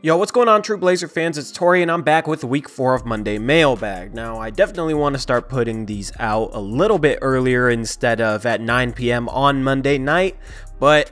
Yo, what's going on, true Blazer fans? It's Torey, and I'm back with week 4 of Monday Mailbag. Now, I definitely want to start putting these out a little bit earlier instead of at 9 p.m. on Monday night, but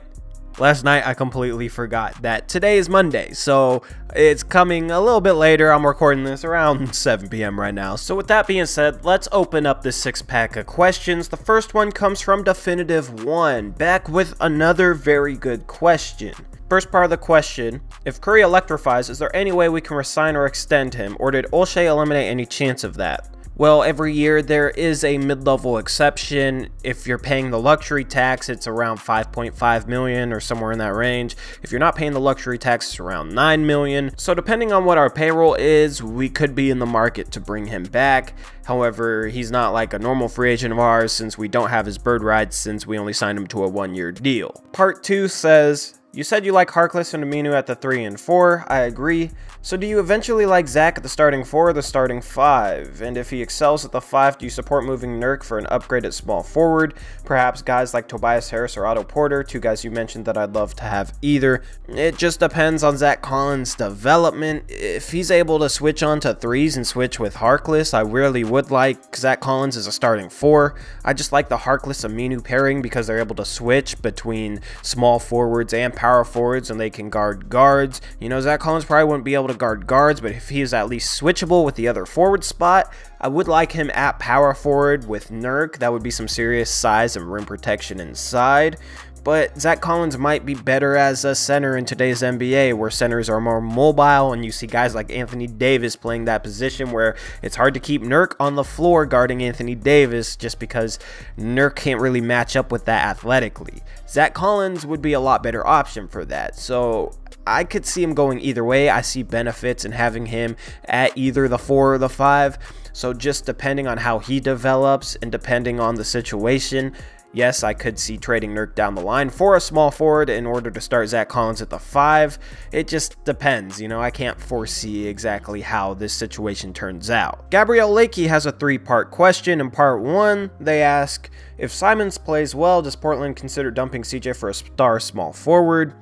last night I completely forgot that today is Monday, so it's coming a little bit later. I'm recording this around 7 p.m. right now. So with that being said, let's open up this 6-pack of questions. The first one comes from Definitive One, back with another very good question. First part of the question, if Curry electrifies, is there any way we can resign or extend him, or did Olshey eliminate any chance of that? Well, every year there is a mid-level exception. If you're paying the luxury tax, it's around 5.5 million or somewhere in that range. If you're not paying the luxury tax, it's around 9 million. So depending on what our payroll is, we could be in the market to bring him back. However, he's not like a normal free agent of ours since we don't have his bird rights since we only signed him to a 1-year deal. Part 2 says, you said you like Harkless and Aminu at the 3 and 4. I agree. So do you eventually like Zach at the starting 4 or the starting 5? And if he excels at the 5, do you support moving Nurk for an upgrade at small forward? Perhaps guys like Tobias Harris or Otto Porter, 2 guys you mentioned that I'd love to have either. It just depends on Zach Collins' development. If he's able to switch on to 3s and switch with Harkless, I really would like Zach Collins as a starting 4. I just like the Harkless-Aminu pairing because they're able to switch between small forwards and power forwards, and they can guard guards. You know, Zach Collins probably wouldn't be able to guard guards, but if he is at least switchable with the other forward spot, I would like him at power forward with Nurk. That would be some serious size and rim protection inside. But Zach Collins might be better as a center in today's NBA, where centers are more mobile, and you see guys like Anthony Davis playing that position where it's hard to keep Nurk on the floor guarding Anthony Davis just because Nurk can't really match up with that athletically. Zach Collins would be a lot better option for that. So I could see him going either way. I see benefits in having him at either the 4 or the 5. So just depending on how he develops and depending on the situation, yes, I could see trading Nurk down the line for a small forward in order to start Zach Collins at the 5. It just depends, you know, I can't foresee exactly how this situation turns out. Gabrielle Lakey has a 3-part question. In part 1, they ask, if Simons plays well, does Portland consider dumping CJ for a star small forward?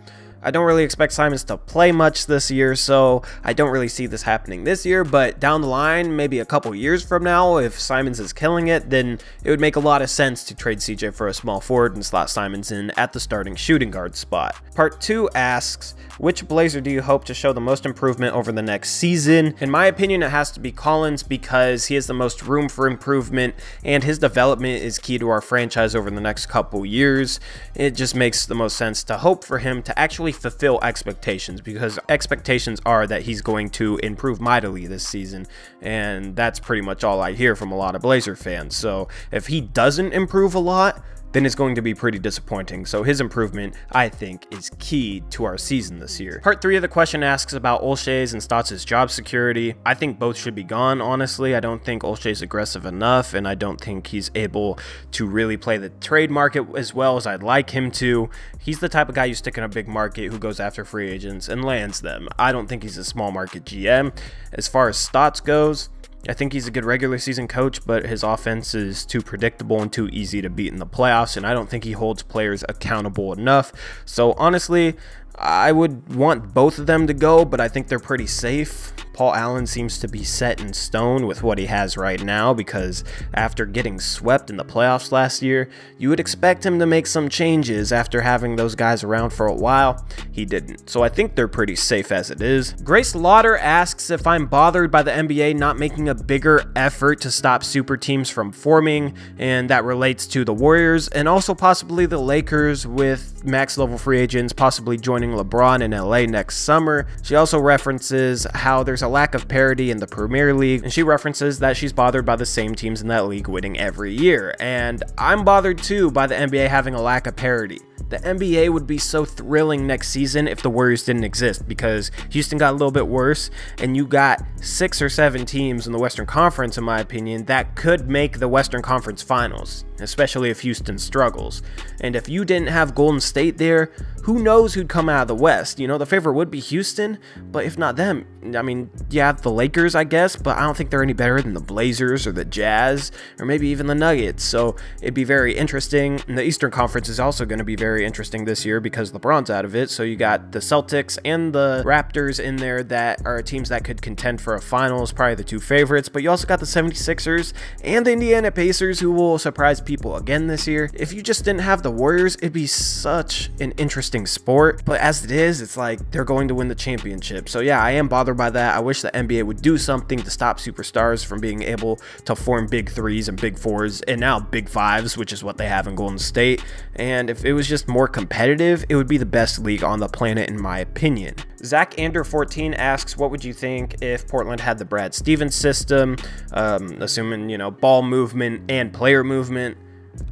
I don't really expect Simons to play much this year, so I don't really see this happening this year, but down the line, maybe a couple years from now, if Simons is killing it, then it would make a lot of sense to trade CJ for a small forward and slot Simons in at the starting shooting guard spot. Part 2 asks, which Blazer do you hope to show the most improvement over the next season? In my opinion, it has to be Collins because he has the most room for improvement and his development is key to our franchise over the next couple years. It just makes the most sense to hope for him to actually fulfill expectations, because expectations are that he's going to improve mightily this season, and that's pretty much all I hear from a lot of Blazer fans. So if he doesn't improve a lot, then it's going to be pretty disappointing. So his improvement, I think, is key to our season this year. Part 3 of the question asks about Olshey's and Stotts' job security. I think both should be gone, honestly. I don't think Olshey's aggressive enough, and I don't think he's able to really play the trade market as well as I'd like him to. He's the type of guy you stick in a big market who goes after free agents and lands them. I don't think he's a small market GM. As far as Stotts goes, I think he's a good regular season coach, but his offense is too predictable and too easy to beat in the playoffs, and I don't think he holds players accountable enough. So honestly, I would want both of them to go, but I think they're pretty safe. Paul Allen seems to be set in stone with what he has right now, because after getting swept in the playoffs last year, you would expect him to make some changes after having those guys around for a while. He didn't. So I think they're pretty safe as it is. Grace Lauder asks if I'm bothered by the NBA not making a bigger effort to stop super teams from forming, and that relates to the Warriors and also possibly the Lakers with max level free agents possibly joining LeBron in LA next summer. She also references how there's a lack of parity in the Premier League, and she references that she's bothered by the same teams in that league winning every year, and I'm bothered too by the NBA having a lack of parity. The NBA would be so thrilling next season if the Warriors didn't exist, because Houston got a little bit worse, and you got 6 or 7 teams in the Western Conference, in my opinion, that could make the Western Conference Finals, especially if Houston struggles. And if you didn't have Golden State there, who knows who'd come out of the West? You know, the favorite would be Houston, but if not them, I mean, yeah, the Lakers, I guess, but I don't think they're any better than the Blazers or the Jazz or maybe even the Nuggets. So it'd be very interesting. And the Eastern Conference is also going to be very very interesting this year because LeBron's out of it. So you got the Celtics and the Raptors in there that are teams that could contend for a finals, probably the two favorites. But you also got the 76ers and the Indiana Pacers, who will surprise people again this year. If you just didn't have the Warriors, it'd be such an interesting sport. But as it is, it's like they're going to win the championship. So yeah, I am bothered by that. I wish the NBA would do something to stop superstars from being able to form big threes and big fours and now big fives, which is what they have in Golden State. And if it was just more competitive, it would be the best league on the planet in my opinion. Zach Ander 14 asks, what would you think if Portland had the Brad Stevens system, assuming, you know, ball movement and player movement?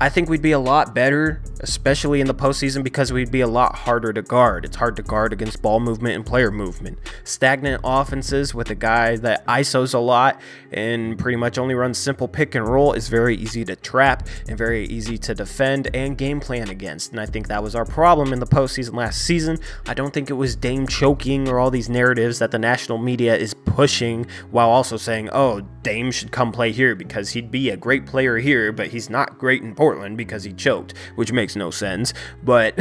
I think we'd be a lot better, especially in the postseason, because we'd be a lot harder to guard. It's hard to guard against ball movement and player movement. Stagnant offenses with a guy that ISOs a lot and pretty much only runs simple pick and roll is very easy to trap and very easy to defend and game plan against. And I think that was our problem in the postseason last season. I don't think it was Dame choking or all these narratives that the national media is pushing while also saying, oh, Dame should come play here because he'd be a great player here, but he's not great in Portland because he choked, which makes no sense. But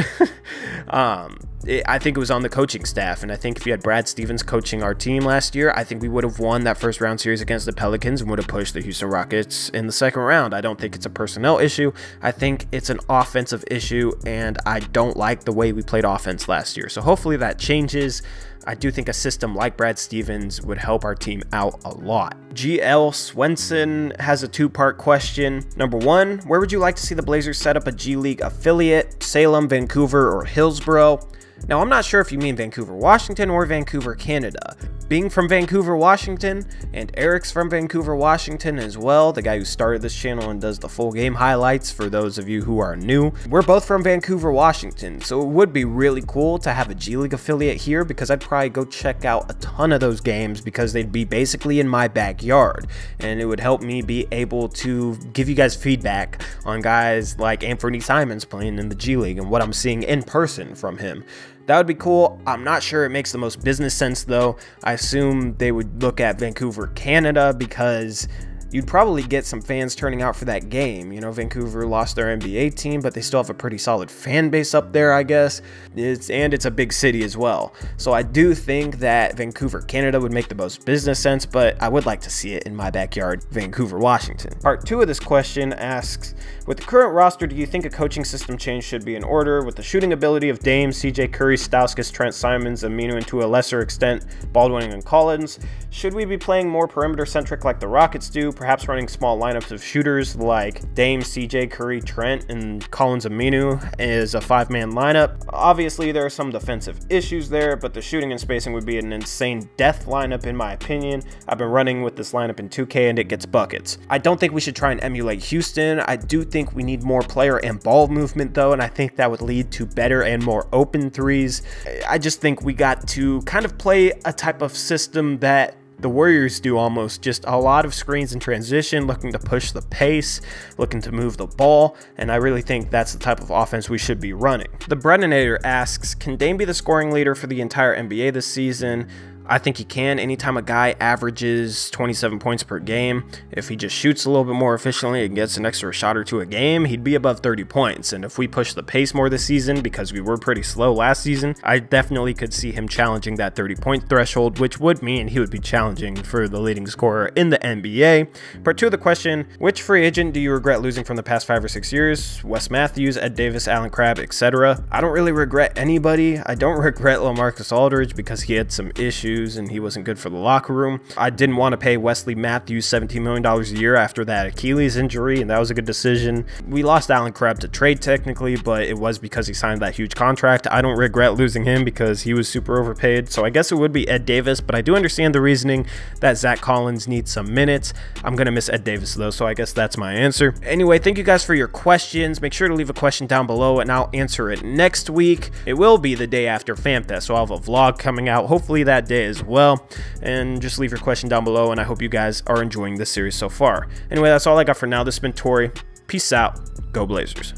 I think it was on the coaching staff, and I think if you had Brad Stevens coaching our team last year, I think we would have won that first round series against the Pelicans and would have pushed the Houston Rockets in the second round. I don't think it's a personnel issue. I think it's an offensive issue, and I don't like the way we played offense last year. So hopefully that changes. I do think a system like Brad Stevens would help our team out a lot. GL Swenson has a two-part question. Number one, where would you like to see the Blazers set up a G League affiliate? Salem, Vancouver, or Hillsborough? Now, I'm not sure if you mean Vancouver, Washington or Vancouver, Canada. Being from Vancouver, Washington, and Eric's from Vancouver, Washington as well, the guy who started this channel and does the full game highlights for those of you who are new. We're both from Vancouver, Washington, so it would be really cool to have a G League affiliate here because I'd probably go check out a ton of those games because they'd be basically in my backyard, and it would help me be able to give you guys feedback on guys like Anthony Simons playing in the G League and what I'm seeing in person from him. That would be cool. I'm not sure it makes the most business sense though. I assume they would look at Vancouver, Canada, because you'd probably get some fans turning out for that game. You know, Vancouver lost their NBA team, but they still have a pretty solid fan base up there, I guess. It's a big city as well. So I do think that Vancouver, Canada would make the most business sense, but I would like to see it in my backyard, Vancouver, Washington. Part 2 of this question asks, with the current roster, do you think a coaching system change should be in order? With the shooting ability of Dame, CJ Curry, Stauskas, Trent Simons, Aminu, and to a lesser extent, Baldwin and Collins, should we be playing more perimeter-centric like the Rockets do? Perhaps running small lineups of shooters like Dame, CJ, Curry, Trent, and Collins Aminu is a 5-man lineup. Obviously, there are some defensive issues there, but the shooting and spacing would be an insane death lineup in my opinion. I've been running with this lineup in 2K and it gets buckets. I don't think we should try and emulate Houston. I do think we need more player and ball movement though, and I think that would lead to better and more open threes. I just think we got to kind of play a type of system that the Warriors do almost, just a lot of screens in transition, looking to push the pace, looking to move the ball, and I really think that's the type of offense we should be running. The Brennanator asks, can Dame be the scoring leader for the entire NBA this season? I think he can. Anytime a guy averages 27 points per game, if he just shoots a little bit more efficiently and gets an extra shot or two a game, he'd be above 30 points. And if we push the pace more this season, because we were pretty slow last season, I definitely could see him challenging that 30-point threshold, which would mean he would be challenging for the leading scorer in the NBA. Part 2 of the question, which free agent do you regret losing from the past 5 or 6 years? Wes Matthews, Ed Davis, Allen Crabbe, etc. I don't really regret anybody. I don't regret LaMarcus Aldridge because he had some issues and he wasn't good for the locker room. I didn't want to pay Wesley Matthews $17 million a year after that Achilles injury, and that was a good decision. We lost Allen Crabbe to trade technically, but it was because he signed that huge contract. I don't regret losing him because he was super overpaid, so I guess it would be Ed Davis, but I do understand the reasoning that Zach Collins needs some minutes. I'm going to miss Ed Davis though, so I guess that's my answer. Anyway, thank you guys for your questions. Make sure to leave a question down below and I'll answer it next week. It will be the day after FanFest, so I'll have a vlog coming out hopefully that day as well, and just leave your question down below, and I hope you guys are enjoying this series so far. Anyway, that's all I got for now. This has been Torey. Peace out. Go Blazers.